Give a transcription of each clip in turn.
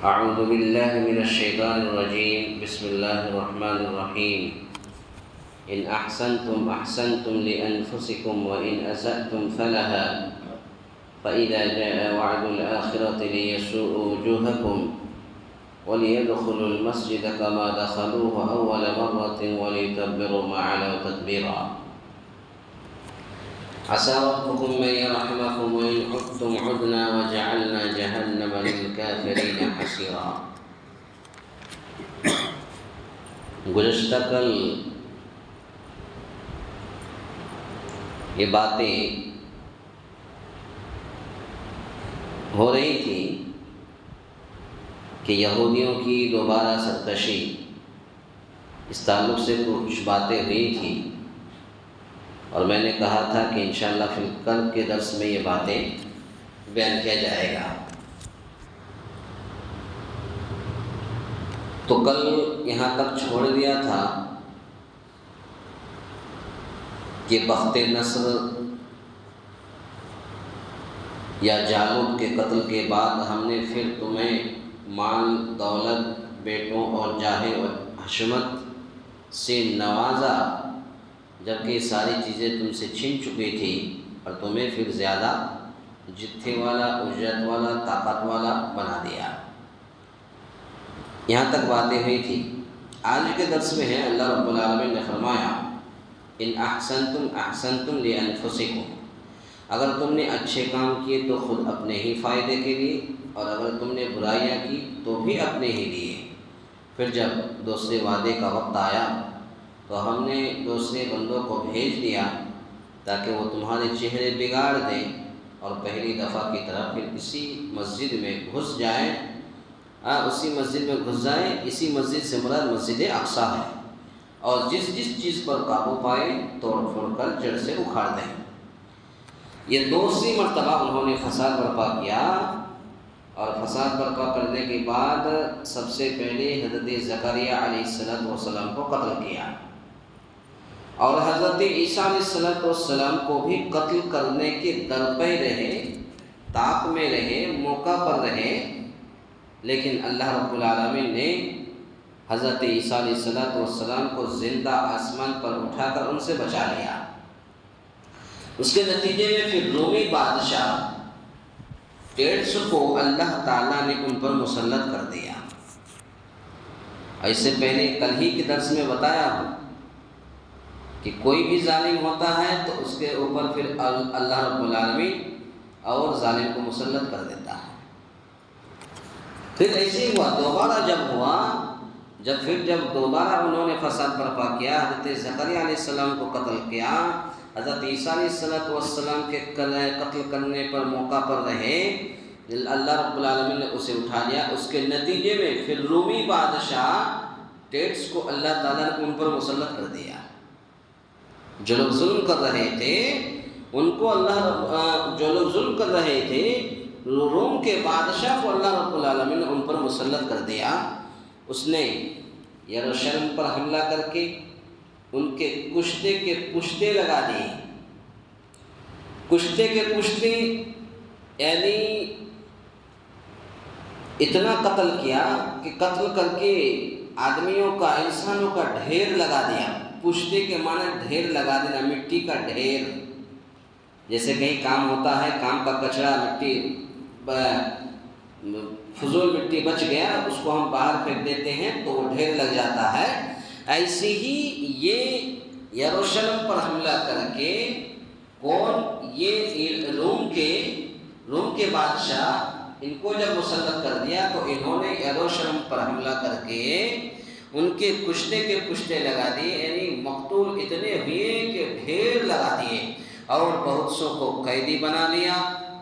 اعوذ باللہ من الشیطان الرجیم بسم اللہ الرحمن الرحیم ان احسنتم احسنتم لانفسکم وان اسأتم فلها فاذا جاء وعد الآخرة ليسوءوا وجوهكم وليدخلوا المسجد كما دخلوه اول مرة وليتبروا ما علوا تتبيرا عسى ربكم من يرحمكم وإن عدتم عدنا وجعلنا جهنم للكافرين حصيرا۔ گزشتہ کل یہ باتیں ہو رہی تھی کہ یہودیوں کی دوبارہ سرکشی، اس تعلق سے کچھ باتیں ہوئی تھی اور میں نے کہا تھا کہ انشاءاللہ پھر کل کے درس میں یہ باتیں بیان کیا جائے گا۔ تو کل یہاں تک چھوڑ دیا تھا کہ بخت نصر یا جالوت کے قتل کے بعد ہم نے پھر تمہیں مال دولت بیٹوں اور جاہ و حشمت سے نوازا، جبکہ یہ ساری چیزیں تم سے چھن چکی تھی اور تمہیں پھر زیادہ جتھے والا، اجرت والا، طاقت والا بنا دیا۔ یہاں تک باتیں ہوئی تھی۔ آج کے درس میں ہے اللہ رب العالمین نے فرمایا ان احسنتم احسنتم لانفسکم، اگر تم نے اچھے کام کیے تو خود اپنے ہی فائدے کے لیے، اور اگر تم نے برائیاں کی تو بھی اپنے ہی لیے۔ پھر جب دوسرے وعدے کا وقت آیا تو ہم نے دوسرے بندوں کو بھیج دیا تاکہ وہ تمہارے چہرے بگاڑ دیں اور پہلی دفعہ کی طرح پھر اسی مسجد میں گھس جائیں۔ اسی مسجد سے مراد مسجد اقصیٰ ہے، اور جس چیز پر قابو پائے توڑ پھوڑ کر جڑ سے اکھاڑ دیں۔ یہ دوسری مرتبہ انہوں نے فساد برپا کیا، اور فساد برپا کرنے کے بعد سب سے پہلے حضرت زکریا علیہ السلام کو قتل کیا، اور حضرت عیسیٰ علیہ السلام کو بھی قتل کرنے کے در پہ رہے، طاق میں رہے، موقع پر رہے، لیکن اللہ رب العالمین نے حضرت عیسیٰ علیہ السلام کو زندہ آسمان پر اٹھا کر ان سے بچا لیا۔ اس کے نتیجے میں پھر رومی بادشاہ ٹیٹس کو اللہ تعالیٰ نے ان پر مسلط کر دیا۔ اس سے پہلے کل ہی کے درس میں بتایا ہوں کہ کوئی بھی ظالم ہوتا ہے تو اس کے اوپر پھر اللہ رب العالمین اور ظالم کو مسلط کر دیتا ہے۔ پھر ایسے ہوا، دوبارہ جب دوبارہ انہوں نے فساد برپا کیا، حضرت زکریا علیہ السلام کو قتل کیا، حضرت عیسیٰ علیہ السلام کے قتل کرنے پر موقع پر رہے، اللہ رب العالمین نے اسے اٹھا لیا۔ اس کے نتیجے میں پھر رومی بادشاہ ٹیٹس کو اللہ تعالیٰ نے ان پر مسلط کر دیا۔ جو لوگ ظلم کر رہے تھے ان کو جو لوگ ظلم کر رہے تھے روم کے بادشاہ کو اللہ رب العالمین نے ان پر مسلط کر دیا۔ اس نے یروشلم پر حملہ کر کے ان کے کشتے کے پشتے لگا دیے۔ کشتے کے پشتے یعنی اتنا قتل کیا کہ قتل کر کے آدمیوں کا، انسانوں کا ڈھیر لگا دیا۔ پشتے کے معنی ڈھیر لگا دینا، مٹی کا ڈھیر۔ جیسے کہیں کام ہوتا ہے، کام کا کچرا، مٹی، فضول مٹی بچ گیا، اس کو ہم باہر پھینک دیتے ہیں تو وہ ڈھیر لگ جاتا ہے۔ ایسے ہی یہ یروشلم پر حملہ کر کے یہ روم کے بادشاہ ان کو جب مسلط کر دیا تو انہوں نے یروشلم پر حملہ کر کے ان کے کشتے کے پشتے لگا دیے، یعنی مقتول اتنے ہوئے کہ ڈھیر لگا دیے، اور بہت سو کو قیدی بنا لیا،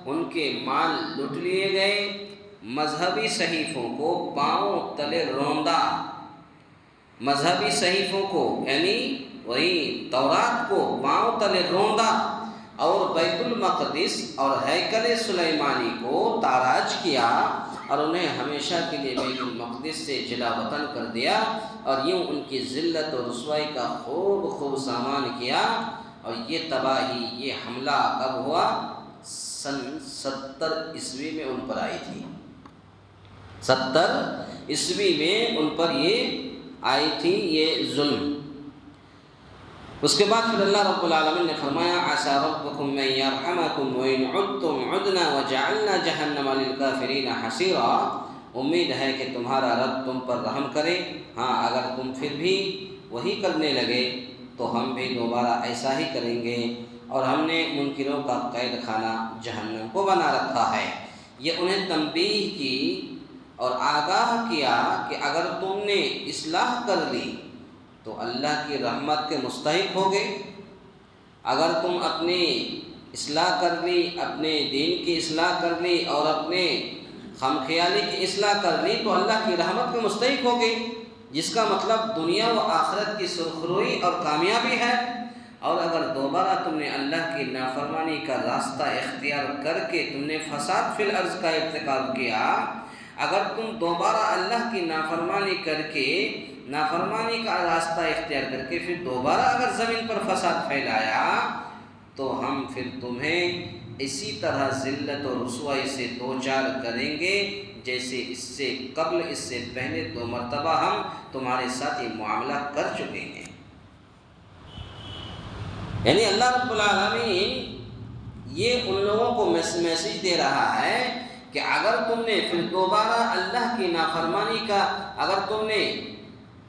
ان کے مال لوٹ لیے گئے، مذہبی صحیفوں کو پاؤں تلے روندا، مذہبی صحیفوں کو یعنی وہی تورات کو پاؤں تلے روندا، اور بیت المقدس اور ہیکل سلیمانی کو تاراج کیا، اور انہیں ہمیشہ کے لیے بیت المقدس سے جلا وطن کر دیا، اور یوں ان کی ذلت اور رسوائی کا خوب سامان کیا۔ اور یہ تباہی، یہ حملہ کب ہوا؟ سن 70 عیسوی میں ان پر آئی تھی۔ 70 عیسوی میں ان پر یہ آئی تھی یہ ظلم۔ اس کے بعد پھر اللہ رب العالمین نے فرمایا عسى ربكم ان يرحمكم وان عدتم عدنا وجعلنا جهنم للكافرين حصيرا، امید ہے کہ تمہارا رب تم پر رحم کرے، ہاں اگر تم پھر بھی وہی کرنے لگے تو ہم بھی دوبارہ ایسا ہی کریں گے، اور ہم نے منکروں کا قید خانہ جہنم کو بنا رکھا ہے۔ یہ انہیں تنبیہ کی اور آگاہ کیا کہ اگر تم نے اصلاح کر لی تو اللہ کی رحمت کے مستحق ہوگے، اگر تم اپنی اصلاح کر لی، اپنے دین کی اصلاح کر لی اور اپنے خم خیالی کی اصلاح کر لی تو اللہ کی رحمت کے مستحق ہوگے، جس کا مطلب دنیا و آخرت کی سرخروئی اور کامیابی ہے۔ اور اگر دوبارہ تم نے اللہ کی نافرمانی کا راستہ اختیار کر کے تم نے فساد فی الارض کا ارتکاب کیا، اگر تم دوبارہ اللہ کی نافرمانی کر کے نافرمانی کا راستہ اختیار کر کے پھر دوبارہ اگر زمین پر فساد پھیلایا تو ہم پھر تمہیں اسی طرح ذلت و رسوائی سے دوچار کریں گے جیسے اس سے قبل، اس سے پہلے 2 مرتبہ ہم تمہارے ساتھ یہ معاملہ کر چکے ہیں۔ یعنی اللہ رب العالمین یہ ان لوگوں کو میسیج دے رہا ہے کہ اگر تم نے پھر دوبارہ اللہ کی نافرمانی کا اگر تم نے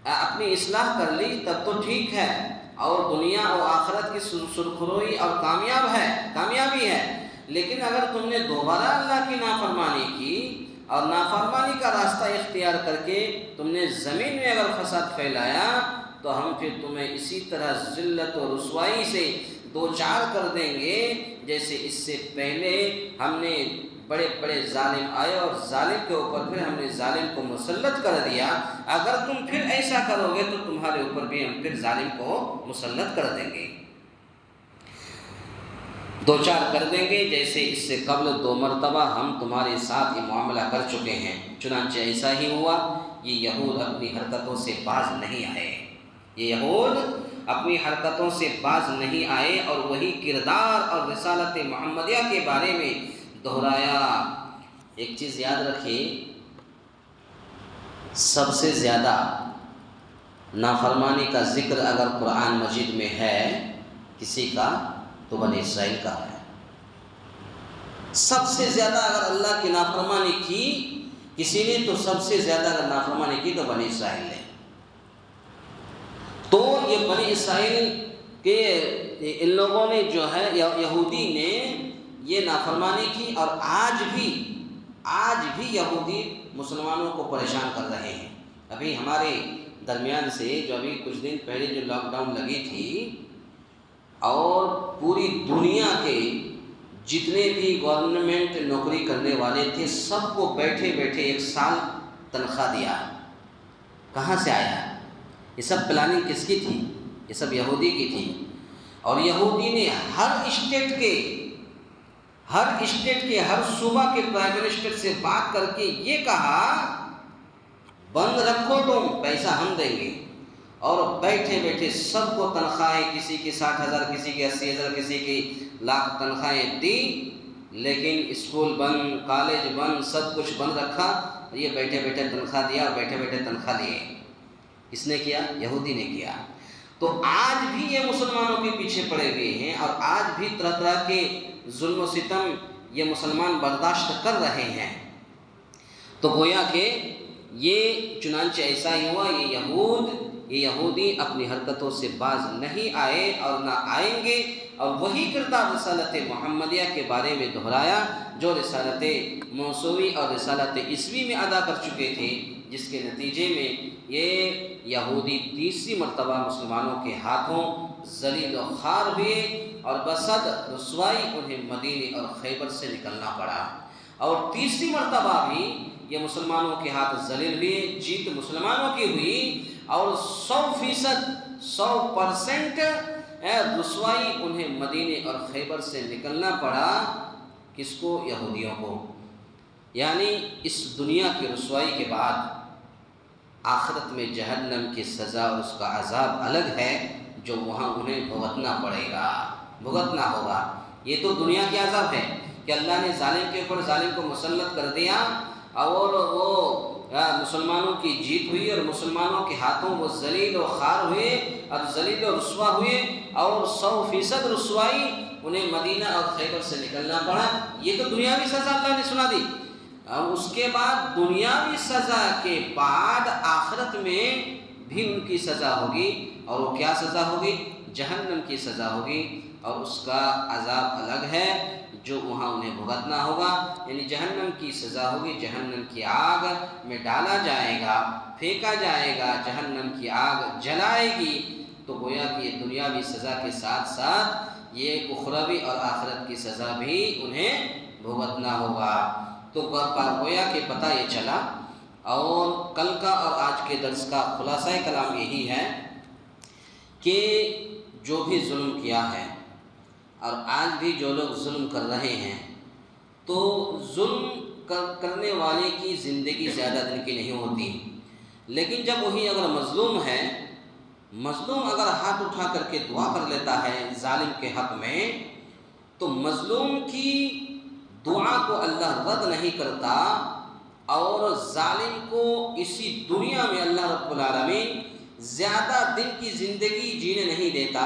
اپنی اصلاح کر لی تب تو ٹھیک ہے، اور دنیا و آخرت کی سرخروئی اور کامیابی ہے، لیکن اگر تم نے دوبارہ اللہ کی نافرمانی کی اور نافرمانی کا راستہ اختیار کر کے تم نے زمین میں اگر فساد پھیلایا تو ہم پھر تمہیں اسی طرح ذلت و رسوائی سے دوچار کر دیں گے جیسے اس سے پہلے ہم نے بڑے بڑے ظالم آئے اور ظالم کے اوپر پھر ہم نے ظالم کو مسلط کر دیا، اگر تم پھر ایسا کرو گے تو تمہارے اوپر بھی ہم پھر ظالم کو مسلط کر دیں گے، دوچار کر دیں گے جیسے اس سے قبل 2 مرتبہ ہم تمہارے ساتھ یہ معاملہ کر چکے ہیں۔ چنانچہ ایسا ہی ہوا، یہ یہود اپنی حرکتوں سے باز نہیں آئے، یہ یہود اپنی حرکتوں سے باز نہیں آئے اور وہی کردار اور رسالت محمدیہ کے بارے میں دہرایا۔ ایک چیز یاد رکھیے، سب سے زیادہ نافرمانی کا ذکر اگر قرآن مجید میں ہے کسی کا تو بنی اسرائیل کا ہے۔ سب سے زیادہ اگر اللہ کی نافرمانی کی کسی نے تو سب سے زیادہ اگر نافرمانی کی تو بنی اسرائیل نے۔ تو یہ بنی اسرائیل کے ان لوگوں نے جو ہے یہودی نے یہ نافرمانی کی، اور آج بھی یہودی مسلمانوں کو پریشان کر رہے ہیں۔ ابھی ہمارے درمیان سے جو ابھی کچھ دن پہلے جو لاک ڈاؤن لگی تھی اور پوری دنیا کے جتنے بھی گورنمنٹ نوکری کرنے والے تھے سب کو بیٹھے بیٹھے 1 سال تنخواہ دیا، کہاں سے آیا؟ یہ سب پلاننگ کس کی تھی؟ یہ سب یہودی کی تھی، اور یہودی نے ہر اسٹیٹ کے ہر صوبہ کے پرائم منسٹر سے بات کر کے یہ کہا بند رکھو تم، پیسہ ہم دیں گے، اور بیٹھے بیٹھے سب کو تنخواہیں، کسی کی 60,000 کسی کی 80,000 کسی کی لاکھ تنخواہیں دی، لیکن اسکول بند، کالج بند، سب کچھ بند رکھا، یہ بیٹھے بیٹھے تنخواہ دیا اور بیٹھے بیٹھے تنخواہ لیے۔ کس نے کیا؟ یہودی نے کیا۔ تو آج بھی یہ مسلمانوں کے پیچھے پڑے ہوئے ہیں، اور آج بھی طرح طرح کے ظلم و ستم یہ مسلمان برداشت کر رہے ہیں۔ تو گویا کہ یہ چنانچہ ایسا ہی ہوا، یہ یہودی اپنی حرکتوں سے باز نہیں آئے اور نہ آئیں گے، اور وہی کردار رسالت محمدیہ کے بارے میں دہرایا جو رسالت موسوی اور رسالت عیسوی میں ادا کر چکے تھے، جس کے نتیجے میں یہ یہودی 30 مرتبہ مسلمانوں کے ہاتھوں ذلیل و خوار ہوئے، اور بصد رسوائی انہیں مدینے اور خیبر سے نکلنا پڑا، اور 30 مرتبہ بھی یہ مسلمانوں کے ہاتھ ذلیل ہوئے، جیت مسلمانوں کی ہوئی، اور 100% رسوائی انہیں مدینے اور خیبر سے نکلنا پڑا۔ کس کو؟ یہودیوں کو۔ یعنی اس دنیا کی رسوائی کے بعد آخرت میں جہنم کی سزا اور اس کا عذاب الگ ہے جو وہاں انہیں بھگتنا ہوگا۔ یہ تو دنیا کی عذاب ہے کہ اللہ نے ظالم کے اوپر ظالم کو مسلط کر دیا، اور وہ مسلمانوں کی جیت ہوئی اور مسلمانوں کے ہاتھوں وہ ذلیل و خوار ہوئے اور ذلیل و رسوا ہوئے اور 100% رسوائی انہیں مدینہ اور خیبر سے نکلنا پڑا. یہ تو دنیاوی سزا اللہ نے سنا دی. اور اس کے بعد دنیاوی سزا کے بعد آخرت میں بھی ان کی سزا ہوگی. اور وہ کیا سزا ہوگی؟ جہنم کی سزا ہوگی. اور اس کا عذاب الگ ہے جو وہاں انہیں بھگتنا ہوگا. یعنی جہنم کی سزا ہوگی، جہنم کی آگ میں ڈالا جائے گا، پھینکا جائے گا، جہنم کی آگ جلائے گی. تو گویا کہ یہ دنیاوی سزا کے ساتھ ساتھ یہ اخروی اور آخرت کی سزا بھی انہیں بھگتنا ہوگا. تو گویا کہ پتہ یہ چلا. اور کل کا اور آج کے درس کا خلاصہ کلام یہی ہے کہ جو بھی ظلم کیا ہے اور آج بھی جو لوگ ظلم کر رہے ہیں، تو ظلم کرنے والے کی زندگی زیادہ دن کی نہیں ہوتی. لیکن جب وہی اگر مظلوم ہے، مظلوم اگر ہاتھ اٹھا کر کے دعا کر لیتا ہے ظالم کے حق میں، تو مظلوم کی دعا کو اللہ رد نہیں کرتا اور ظالم کو اسی دنیا میں اللہ رب العالمین زیادہ دن کی زندگی جینے نہیں دیتا.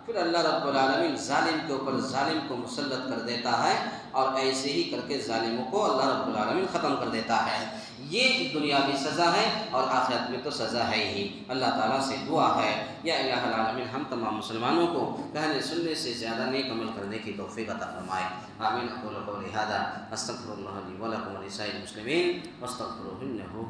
پھر اللہ رب العالمین ظالم کے اوپر ظالم کو مسلط کر دیتا ہے اور ایسے ہی کر کے ظالموں کو اللہ رب العالمین ختم کر دیتا ہے. یہ دنیاوی سزا ہے اور آخرت میں تو سزا ہے ہی. اللہ تعالیٰ سے دعا ہے یا الہ العالمین ہم تمام مسلمانوں کو کہنے سننے سے زیادہ نیک عمل کرنے کی توفیق عطا فرمائے. آمین. اقول قولی ھذا استغفر اللہ لی ولکم ولسائر المسلمین واستغفروہ انہ هو